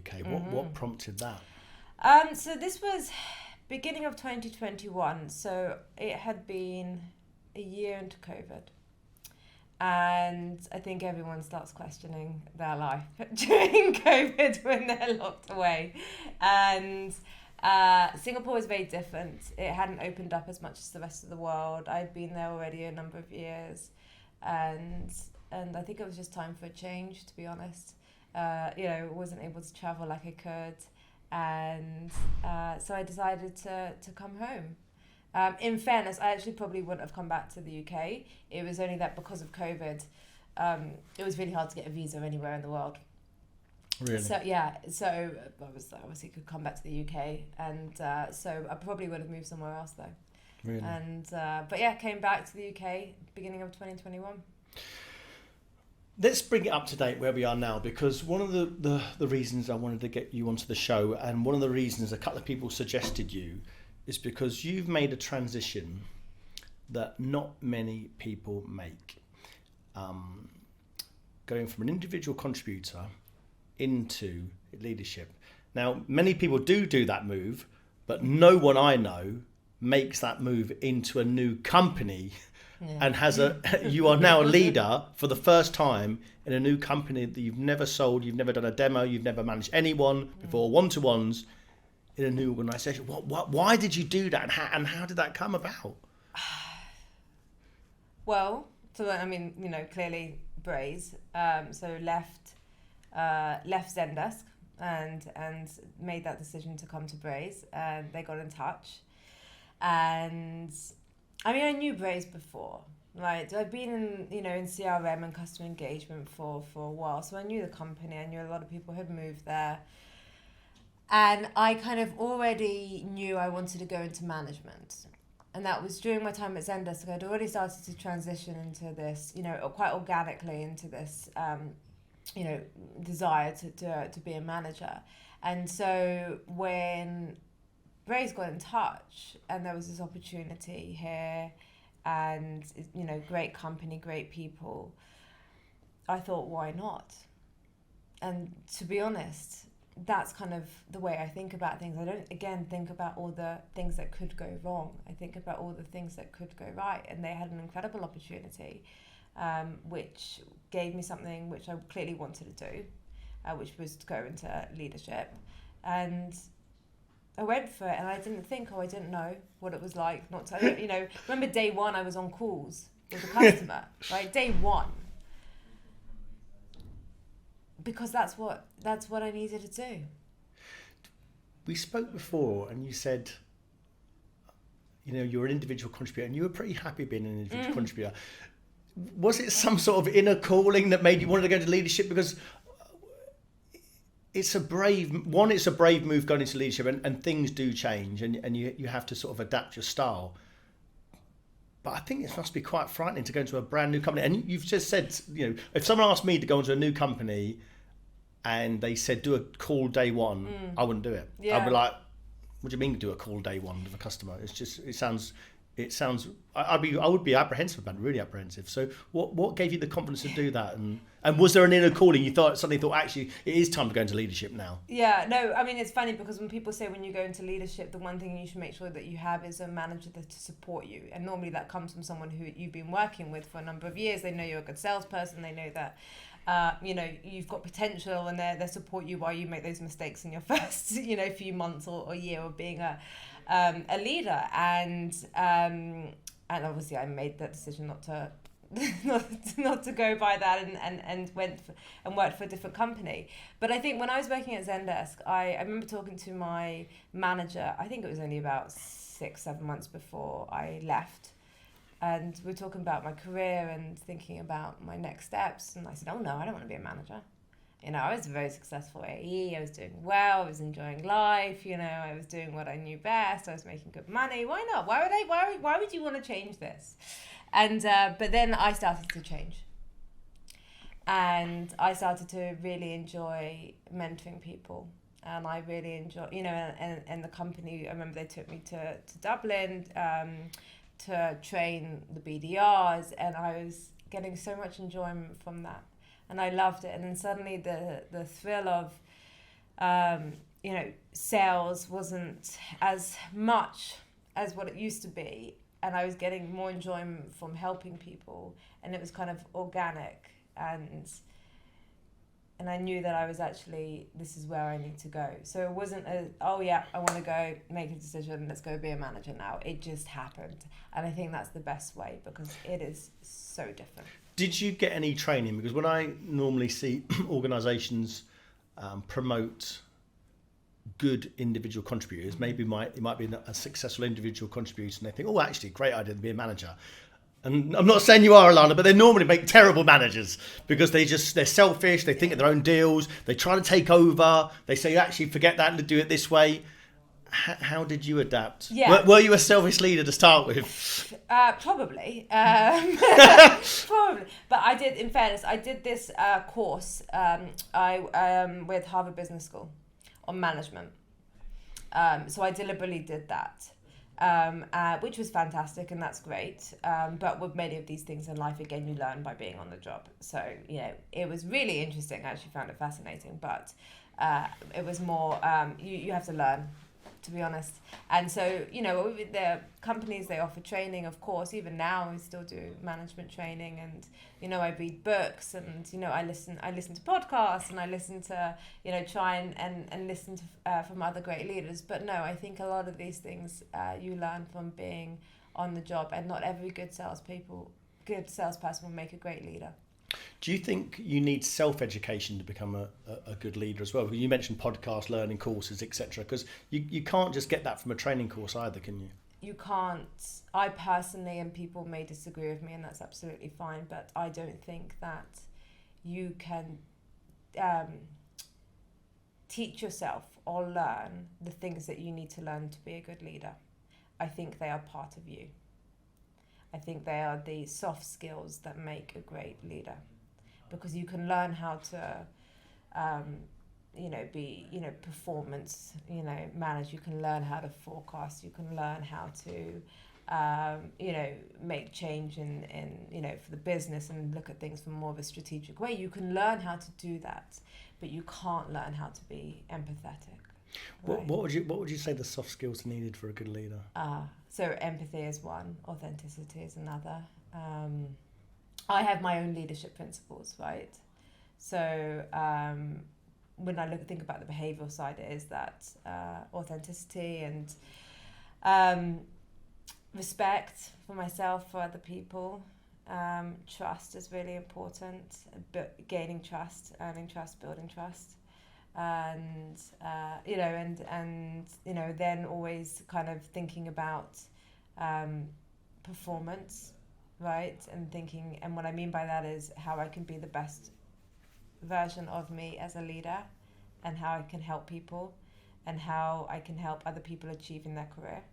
UK. What prompted that? So this was beginning of 2021. So it had been a year into COVID. And I think everyone starts questioning their life during COVID when they're locked away. And Singapore was very different. It hadn't opened up as much as the rest of the world. I'd been there already a number of years. And I think it was just time for a change, to be honest. Wasn't able to travel like I could. And so I decided to come home. In fairness, I actually probably wouldn't have come back to the UK. It was only that because of COVID, it was really hard to get a visa anywhere in the world. Really? So I obviously could come back to the UK, and so I probably would have moved somewhere else though. Really? And but yeah, came back to the UK beginning of 2021. Let's bring it up to date where we are now, because one of the reasons I wanted to get you onto the show, and one of the reasons a couple of people suggested you, is because you've made a transition that not many people make. Going from an individual contributor into leadership. Now, many people do that move, but no one I know makes that move into a new company. Yeah. And you are now a leader for the first time in a new company that you've never sold, you've never done a demo, you've never managed anyone before, one-to-ones, in a new organisation. Why did you do that, and how did that come about? Well, so I mean, clearly Braze. So left Zendesk and made that decision to come to Braze, and they got in touch. And I mean, I knew Braze before. Right, I've been in CRM and customer engagement for a while, so I knew the company. I knew a lot of people had moved there. And I kind of already knew I wanted to go into management. And that was during my time at Zendesk. I'd already started to transition into this, quite organically into this, desire to be a manager. And so when Braze got in touch and there was this opportunity here and, great company, great people, I thought, why not? And to be honest, that's kind of the way I think about things. I don't, again, think about all the things that could go wrong. I think about all the things that could go right. And they had an incredible opportunity, which gave me something which I clearly wanted to do, which was to go into leadership. And I went for it, and I didn't know what it was like not to, remember day one I was on calls with a customer, right? Day one. Because that's what I needed to do. We spoke before, and you said, you're an individual contributor, and you were pretty happy being an individual contributor. Was it some sort of inner calling that made you want to go into leadership? Because it's a brave move going into leadership, and things do change, and you have to sort of adapt your style. But I think it must be quite frightening to go into a brand new company. And you've just said, if someone asked me to go into a new company and they said, do a call day one, I wouldn't do it. Yeah. I'd be like, what do you mean do a call day one with a customer? It sounds, I would be apprehensive about it, really apprehensive. So what gave you the confidence to do that? And was there an inner calling? You suddenly thought, actually, it is time to go into leadership now. Yeah, no, I mean, it's funny because when people say when you go into leadership, the one thing you should make sure that you have is a manager to support you. And normally that comes from someone who you've been working with for a number of years. They know you're a good salesperson. They know that, you've got potential, and they support you while you make those mistakes in your first, few months or year of being a leader. And obviously I made that decision not to go by that and went and worked for a different company. But I think when I was working at Zendesk, I remember talking to my manager. I think it was only about 6-7 months before I left, and we were talking about my career and thinking about my next steps. And I said, oh no, I don't want to be a manager. I was a very successful AE. I was doing well. I was enjoying life. I was doing what I knew best. I was making good money. Why not? Why would you want to change this? And but then I started to change, and I started to really enjoy mentoring people, and I really enjoy, and the company. I remember they took me to Dublin to train the BDRs, and I was getting so much enjoyment from that. And I loved it. And then suddenly the thrill of sales wasn't as much as what it used to be, and I was getting more enjoyment from helping people, and it was kind of organic, and I knew that I was actually, this is where I need to go. So it wasn't I want to go make a decision, let's go be a manager now. It just happened. And I think that's the best way, because it is so different. Did you get any training? Because when I normally see organisations promote good individual contributors, maybe it might be a successful individual contributor, and they think, oh, actually, great idea to be a manager. And I'm not saying you are, Ilana, but they normally make terrible managers, because they're selfish, they think of their own deals, they try to take over, they say, actually, forget that and do it this way. How did you adapt? Yeah. Were you a selfish leader to start with? Probably. Probably. But I did, in fairness, I did this course with Harvard Business School on management. So I deliberately did that. Which was fantastic, and that's great. But with many of these things in life, again, you learn by being on the job. So, it was really interesting. I actually found it fascinating, but it was more, you have to learn, to be honest. And so, the companies, they offer training, of course. Even now, we still do management training, and, I read books, and, I listen to podcasts, and I listen to, try and listen to from other great leaders. But no, I think a lot of these things you learn from being on the job, and not every good salesperson will make a great leader. Do you think you need self-education to become a good leader as well? You mentioned podcast learning courses, etc. Because you can't just get that from a training course either, can you? You can't. I personally, and people may disagree with me, and that's absolutely fine, but I don't think that you can teach yourself or learn the things that you need to learn to be a good leader. I think they are part of you. I think they are the soft skills that make a great leader, because you can learn how to, be, performance, manage. You can learn how to forecast. You can learn how to, make change in, for the business, and look at things from more of a strategic way. You can learn how to do that, but you can't learn how to be empathetic. Right? What would you say the soft skills needed for a good leader? So empathy is one, authenticity is another. I have my own leadership principles, right? So when I think about the behavioural side, it is that authenticity and respect for myself, for other people. Trust is really important. Gaining trust, earning trust, building trust. And then always kind of thinking about performance, right? And what I mean by that is how I can be the best version of me as a leader, and how I can help people, and how I can help other people achieve in their career.